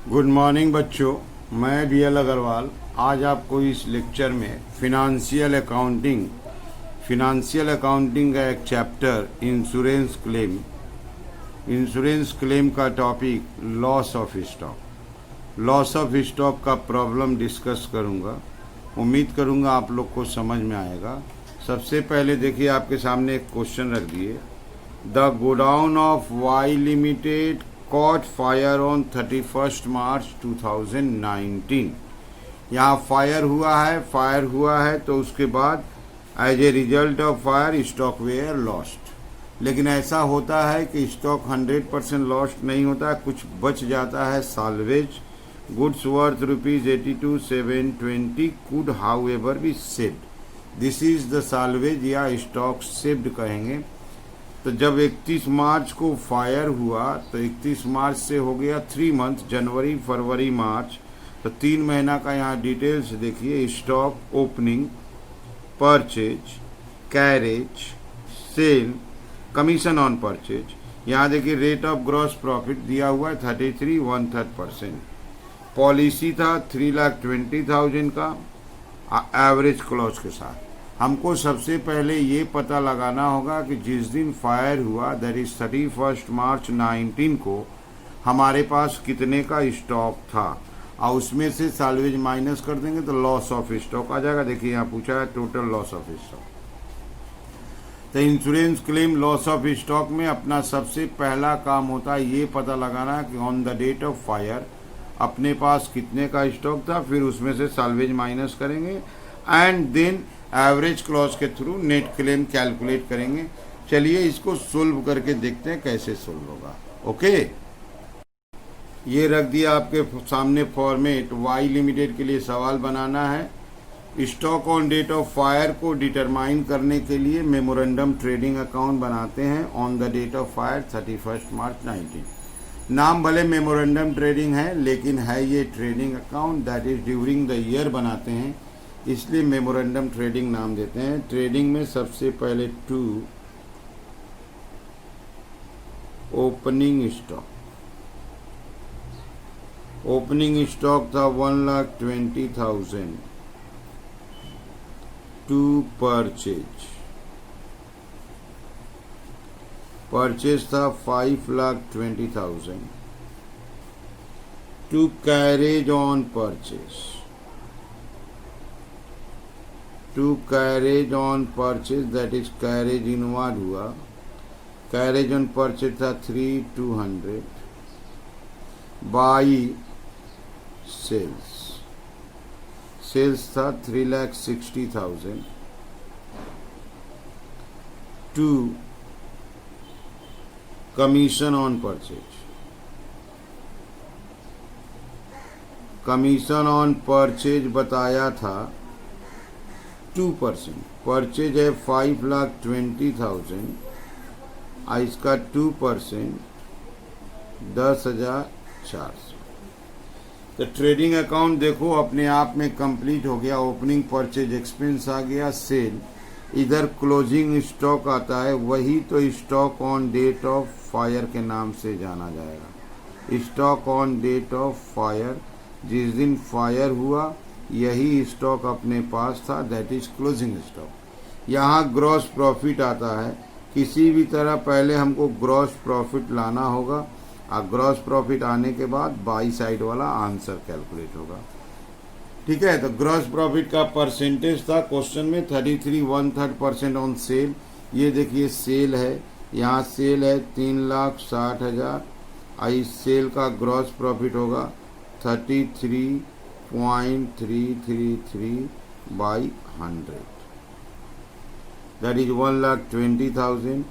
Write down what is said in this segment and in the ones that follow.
Good morning बच्चों, मैं BL Agarwal आज आपको इस लेक्चर में फिनांशियल अकाउंटिंग का एक चैप्टर इंश्योरेंस क्लेम का टॉपिक लॉस ऑफ स्टॉक का प्रॉब्लम डिस्कस करूंगा। उम्मीद करूंगा आप लोग को समझ में आएगा। सबसे पहले देखिए, आपके सामने एक क्वेश्चन रख दिए। The godown of Y limited caught fire on 31st March 2019। यहाँ फायर हुआ है तो उसके बाद as a result of fire stock were lost. लेकिन ऐसा होता है कि स्टॉक 100% लॉस्ट नहीं होता, कुछ बच जाता है। Salvage goods worth ₹82,720 could however be saved. This is the salvage या स्टॉक सेव्ड कहेंगे। तो जब 31 मार्च को फायर हुआ तो 31 मार्च से हो गया 3 मंथ, जनवरी फरवरी मार्च, तो 3 महीना का यहाँ डिटेल्स देखिए। Stock opening, purchase, carriage, sale, commission on purchase. यहाँ देखिए रेट ऑफ ग्रॉस प्रॉफिट दिया हुआ है 33 1/3%। पॉलिसी था 3,20,000 का एवरेज क्लॉज के साथ। हमको सबसे पहले ये पता लगाना होगा कि जिस दिन फायर हुआ दैट इज 31 मार्च 19 को हमारे पास कितने का स्टॉक था, और उसमें से साल्वेज माइनस कर देंगे तो लॉस ऑफ स्टॉक आ जाएगा। देखिए यहाँ पूछा है टोटल लॉस ऑफ स्टॉक। तो insurance claim loss of stock में अपना सबसे पहला काम होता है ये पता लगाना कि on the date of fire अपने पास कितने का स्टॉक था, फिर उसमें से साल्वेज माइनस करेंगे एंड देन एवरेज क्लॉज के थ्रू नेट क्लेम कैलकुलेट करेंगे। चलिए इसको सोल्व करके देखते हैं कैसे सोल्व होगा। ओके, ये रख दिया आपके सामने फॉर्मेट। वाई लिमिटेड के लिए सवाल बनाना है। Stock on date of fire को डिटरमाइन करने के लिए मेमोरेंडम ट्रेडिंग अकाउंट बनाते हैं on the date of fire 31 March 19। नाम भले मेमोरेंडम ट्रेडिंग है लेकिन है ये trading account, that is during the year बनाते हैं, इसलिए मेमोरेंडम ट्रेडिंग नाम देते हैं। ट्रेडिंग में सबसे पहले ओपनिंग स्टॉक था 1,20,000। टू परचेज था 5,20,000। To carriage on purchase that is carriage inward हुआ। कैरेज ऑन परचेज था 3,200। बाई सेल्स था 3,60,000। टू कमीशन ऑन परचेज बताया था 2%। परचेज है 5,20,000, इसका 2% 10,400। तो ट्रेडिंग अकाउंट देखो अपने आप में कंप्लीट हो गया। ओपनिंग परचेज एक्सपेंस आ गया, सेल, इधर क्लोजिंग स्टॉक आता है, वही तो stock on date of fire के नाम से जाना जाएगा। Stock on date of fire, जिस दिन फायर हुआ यही स्टॉक अपने पास था, दैट इज क्लोजिंग स्टॉक। यहाँ ग्रॉस प्रॉफिट आता है। किसी भी तरह पहले हमको ग्रॉस प्रॉफिट लाना होगा और ग्रॉस प्रॉफिट आने के बाद बाई साइड वाला आंसर कैलकुलेट होगा। ठीक है, तो ग्रॉस प्रॉफिट का परसेंटेज था क्वेश्चन में 33 1/3% ऑन सेल। ये देखिए सेल है, यहाँ सेल है 3,60,000, इस सेल का ग्रॉस प्रॉफिट होगा 33.333 बाई 100, दैट इज 1,20,000।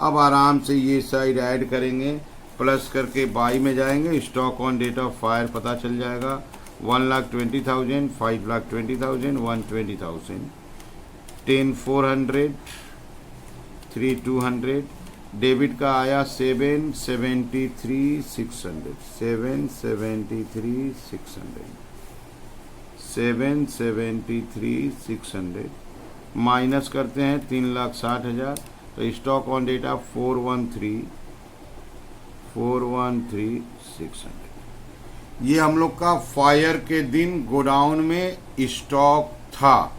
अब आराम से ये साइड ऐड करेंगे, प्लस करके बाई में जाएंगे, stock on date of fire पता चल जाएगा। 1,20,000, 5,20,000, 120,000, 10,400, 3,200। डेबिट का आया 773,600, 773,600 माइनस करते हैं 3,60,000, तो स्टॉक ऑन डेटा 413,600। ये हम लोग का फायर के दिन गोडाउन में स्टॉक था,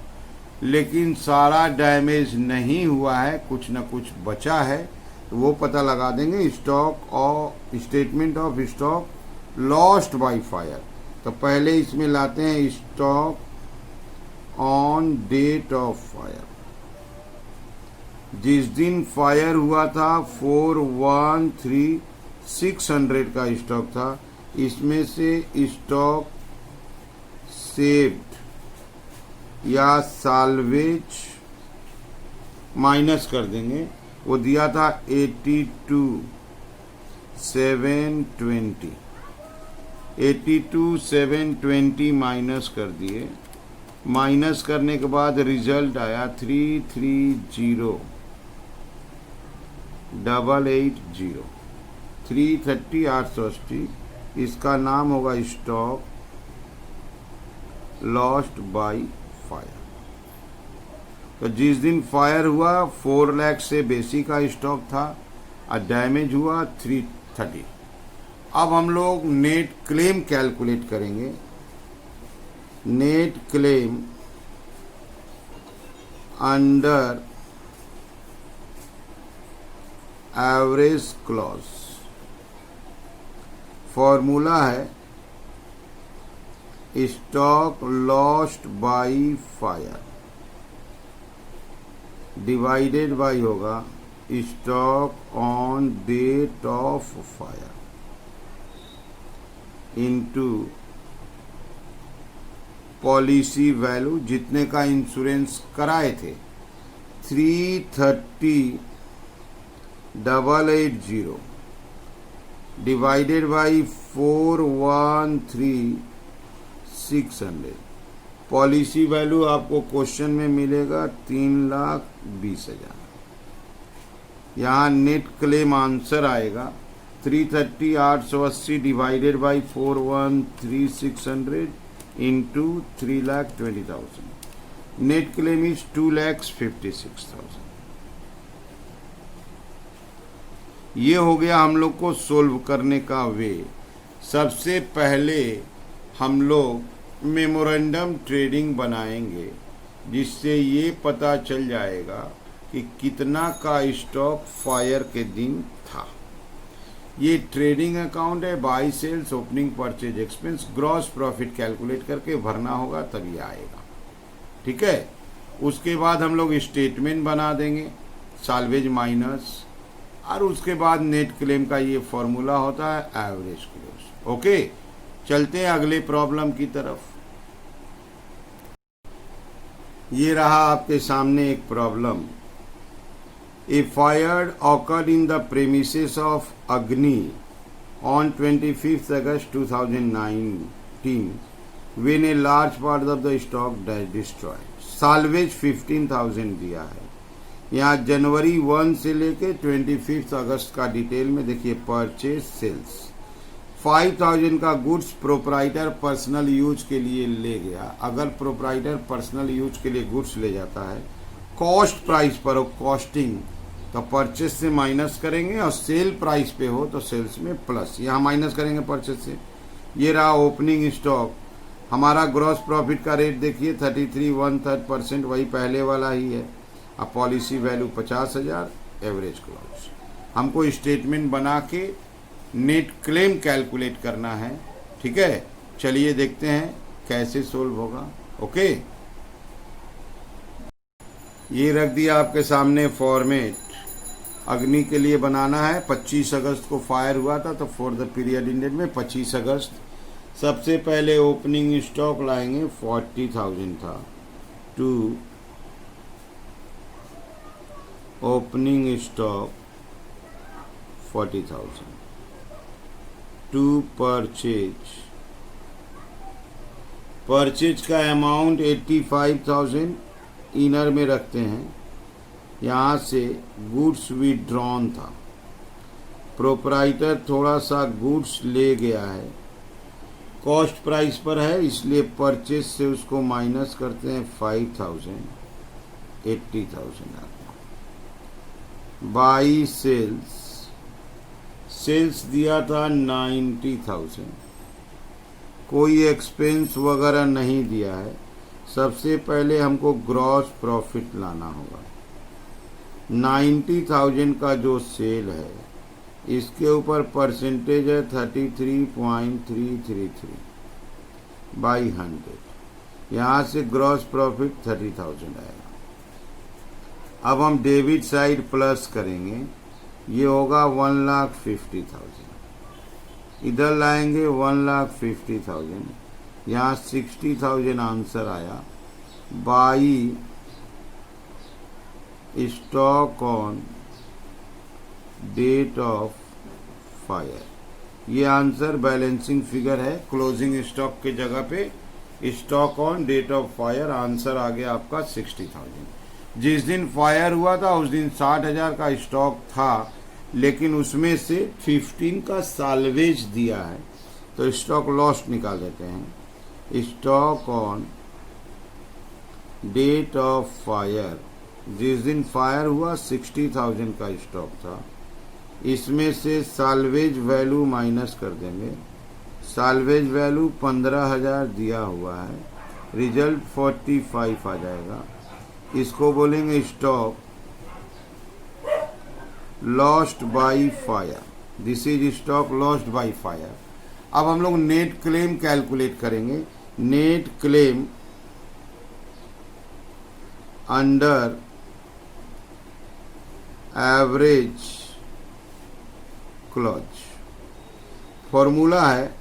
लेकिन सारा डैमेज नहीं हुआ है, कुछ न कुछ बचा है, तो वो पता लगा देंगे। स्टॉक और statement of stock lost by fire. तो पहले इसमें लाते हैं stock on date of fire. जिस दिन फायर हुआ था 413,600 का स्टॉक था, इसमें से स्टॉक सेव्ड या साल्वेज माइनस कर देंगे। वो दिया था 82,720, 82,720 माइनस कर दिए। माइनस करने के बाद रिजल्ट आया 330,880, 330,880। इसका नाम होगा स्टॉक लॉस्ट बाय फायर। तो जिस दिन फायर हुआ 4 लाख से बेसी का स्टॉक था और डैमेज हुआ 330। अब हम लोग नेट क्लेम कैलकुलेट करेंगे। Net claim under average clause, formula है stock lost by fire divided by होगा stock on date of fire into policy value, जितने का इंश्योरेंस कराए थे 330,880 डिवाइडेड बाई 413,600। पॉलिसी वैल्यू आपको क्वेश्चन में मिलेगा 3,20,000। यहाँ नेट क्लेम आंसर आएगा 330,880 divided by 413,600 into 3,20,000. Net claim is 2,56,000. ये हो गया हम लोग को सोल्व करने का वे। सबसे पहले हम लोग मेमोरेंडम ट्रेडिंग बनाएंगे, जिससे ये पता चल जाएगा कि कितना का स्टॉक फायर के दिन था। ये ट्रेडिंग अकाउंट है, by sales opening purchase expense gross profit calculate करके भरना होगा, तभी आएगा। ठीक है। उसके बाद हम लोग स्टेटमेंट बना देंगे, साल्वेज माइनस, और उसके बाद नेट क्लेम का ये फॉर्मूला होता है एवरेज क्लोज। ओके, चलते हैं अगले प्रॉब्लम की तरफ। ये रहा आपके सामने एक problem. A fire occurred in the premises of Agni on 25th August 2019 when a large part of the stock destroyed. Salvage 15,000 दिया है। यहाँ जनवरी 1 से लेके 25 अगस्त का डिटेल में देखिए। परचेज सेल्स 5,000 का गुड्स प्रोप्राइटर पर्सनल यूज के लिए ले गया। अगर प्रोप्राइटर पर्सनल यूज के लिए गुड्स ले जाता है, कॉस्ट प्राइस पर हो, कॉस्टिंग, तो परचेस से माइनस करेंगे, और सेल प्राइस पे हो तो सेल्स में प्लस, यहाँ माइनस करेंगे परचेस से। ये रहा ओपनिंग स्टॉक। हमारा ग्रॉस प्रॉफिट का रेट देखिए 33.13%, वही पहले वाला ही है। अब पॉलिसी वैल्यू 50,000, एवरेज क्लोज। हमको स्टेटमेंट बना के नेट क्लेम कैलकुलेट करना है। ठीक है, चलिए देखते हैं कैसे सोल्व होगा। ओके, ये रख दिया आपके सामने फॉर्मेट। अग्नि के लिए बनाना है। 25 अगस्त को फायर हुआ था, तो फॉर द पीरियड इंडेड में 25 अगस्त। सबसे पहले ओपनिंग स्टॉक लाएंगे, 40,000 था, to opening stock 40,000 to purchase का अमाउंट 85,000 इनर में रखते हैं। यहाँ से गुड्स विड्रॉन था, प्रोप्राइटर थोड़ा सा गुड्स ले गया है, कॉस्ट प्राइस पर है, इसलिए परचेज से उसको माइनस करते हैं 5,000, 80,000 आता। बाई सेल्स दिया था 90,000, कोई एक्सपेंस वगैरह नहीं दिया है। सबसे पहले हमको ग्रॉस प्रॉफिट लाना होगा। 90,000 का जो सेल है इसके ऊपर परसेंटेज है 33.333 बाई 100। यहाँ से ग्रॉस प्रॉफिट 30,000 आएगा। अब हम डेबिट साइड प्लस करेंगे, ये होगा 1,50,000। इधर लाएंगे 1,50,000, यहाँ 60,000 आंसर आया। By stock on date of fire, ये आंसर बैलेंसिंग फिगर है। क्लोजिंग स्टॉक के जगह पे stock on date of fire, answer आ गया आपका 60,000। जिस दिन फायर हुआ था उस दिन 60,000 का स्टॉक था, लेकिन उसमें से 15 का साल्वेज दिया है, तो स्टॉक लॉस्ट निकाल देते हैं। Stock on date of fire, जिस दिन फायर हुआ 60,000 का स्टॉक था, इसमें से साल्वेज वैल्यू माइनस कर देंगे। साल्वेज वैल्यू 15,000 दिया हुआ है, रिजल्ट 45 आ जाएगा। इसको बोलेंगे stock lost by fire. This is stock lost by fire. अब हम लोग नेट क्लेम कैलकुलेट करेंगे। Net claim under average clause, formula है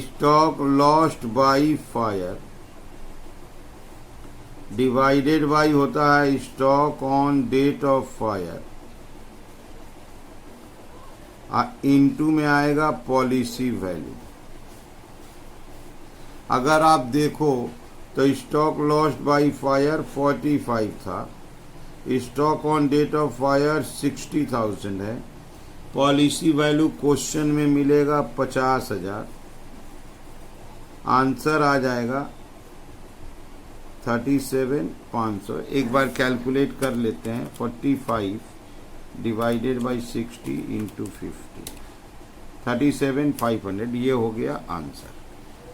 stock lost by fire divided by होता है stock on date of fire, into में आएगा policy value. अगर आप देखो तो स्टॉक लॉस्ट बाई फायर 45 था, stock on date of fire 60,000 है, पॉलिसी वैल्यू क्वेश्चन में मिलेगा 50,000, आंसर आ जाएगा 37,500। एक बार कैलकुलेट कर लेते हैं। 45 डिवाइडेड बाई 60 इंटू 50, 37,500, ये हो गया आंसर।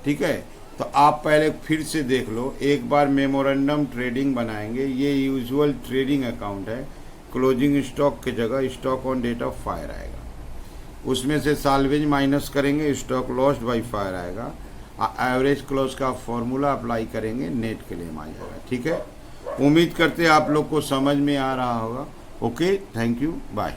ठीक है, तो आप पहले फिर से देख लो, एक बार मेमोरेंडम ट्रेडिंग बनाएंगे। ये यूजुअल ट्रेडिंग अकाउंट है, क्लोजिंग स्टॉक की जगह stock on date of fire आएगा, उसमें से साल्वेज माइनस करेंगे, स्टॉक लॉस्ट बाई फायर आएगा, एवरेज क्लोज का फॉर्मूला अप्लाई करेंगे, नेट क्लेम आ जाएगा। ठीक है, उम्मीद करते हैं आप लोग को समझ में आ रहा होगा। Okay, thank you, bye.